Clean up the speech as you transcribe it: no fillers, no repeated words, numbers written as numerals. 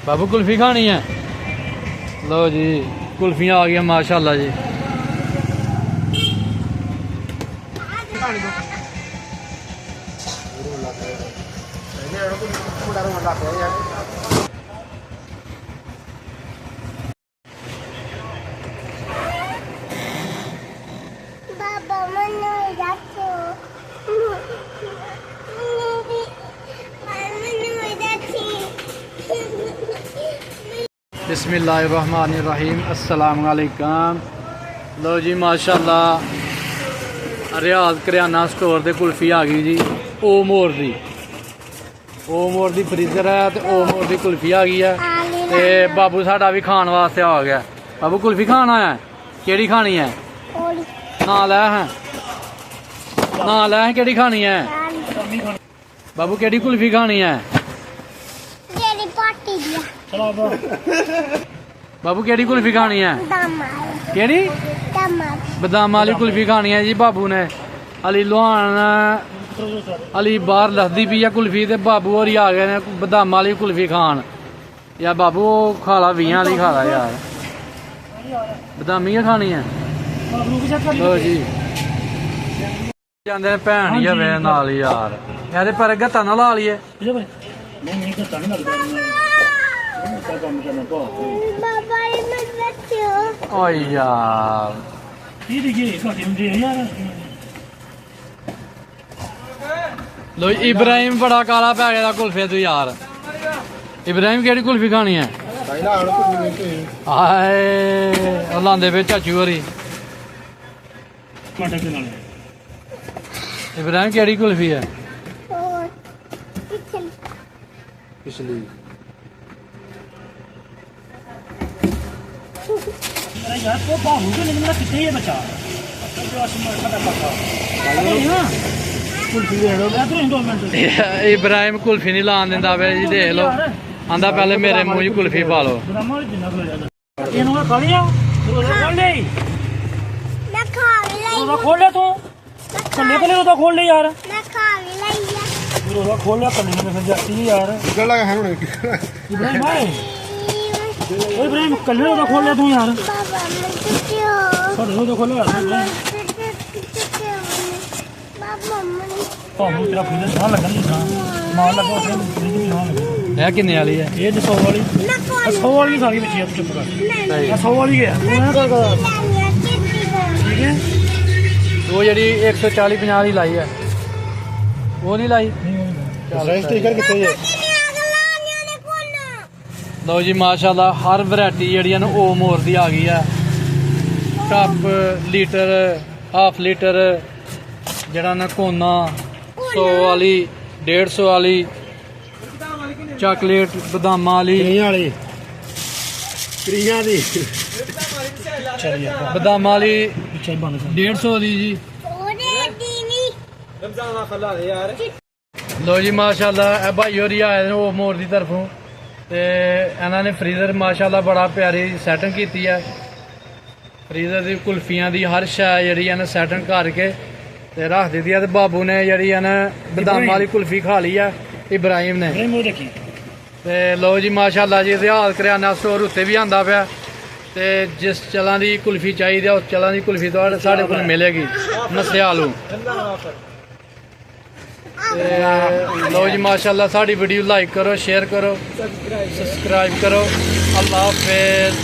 बाबू कुल्फी खानी है? लो जी कुल्फियाँ आ गई माशाल्लाह जी। बिस्मिल्लाहिर्रहमानिर्रहीम अस्सलाम वालेकुम। लो जी माशाल्लाह रियाज करियाना स्टोर ते कुल्फी आ गई जी। ओ मोर दी फ्रीजर है ते ओ मोर दी कुल्फी आ गई है ते बाबू साडा भी खान वास्ते आ गया। बाबू कुल्फी खाना है? केड़ी खानी है? ना लै केड़ी खानी है? बाबू केड़ी कुल्फी खानी है? बाबू केड़ी कुल्फी खानी है? केड़ी? बदाम वाली कुल्फी खानी है जी बाबू ने। अली लुहान अली बाहर लसदी पी है कुल्फी ते बाबू होरी आ गए ने बदाम वाली कुल्फी खान। यार बाबू खाला 20 वाली खाला यार, बदामी खानी है। लो जी जांदे ने भैन ही वे नाल यार, यार पर गत्ता ना ला लीए। ओ यार लो इब्राहिम बड़ा काला पै गया कुल्फे तू यार। इब्राहिम केड़ी कुल्फी खानी है? हाय लांदे पे चाचू होरी। इब्राहिम केड़ी कुल्फी है? पिछली इब्राहिम कुल्फी नहीं लान दिंदा वे जी, देख लो आंदा पहले मेरे मुंह च कुल्फी पा लो। खोल तू कल्ले खोल ले यार, खोल जाती यार। इब्राहिम कल्ले खोल ले तू यार, खोल है किन्ने वाली है? ये 100 वाली, 100 वाली सारी बची है। चुप कर, 100 वाली है ठीक है। वो जी 140-50 वाली लाई है, वो नहीं लाई। लो जी माशाल्लाह हर वैरायटी जी ओ मोर दी आ गई है। कप लीटर हाफ लीटर जरा ना कोना 100 वाली 150 वाली चॉकलेट बदाम वाली बदाम वाली 150 दी जी। लो जी माशाल्लाह भाई होरी आए ओ मोर दी तरफों ते इन्होंने फ्रीजर माशाल्लाह बड़ा प्यारी सैटिंग की है। फ्रीजर दी कुल्फियां दी हर शै जी सैटिंग करके ते रख दी है। ते बाबू ने जी बदाम वाली कुल्फी खा ली है इब्राहिम ने। ते लो जी माशाल्लाह जी रियाज करियाना स्टोर उत्ते भी आंदा पाया ते जिस चलां दी कुल्फी चाहिए उस चलां दी कुल्फी साढ़े को मिलेगी मसियालू। लो जी माशाल्लाह साड़ी वीडियो लाइक करो, शेयर करो, सब्सक्राइब करो। अल्लाह हाफिज़।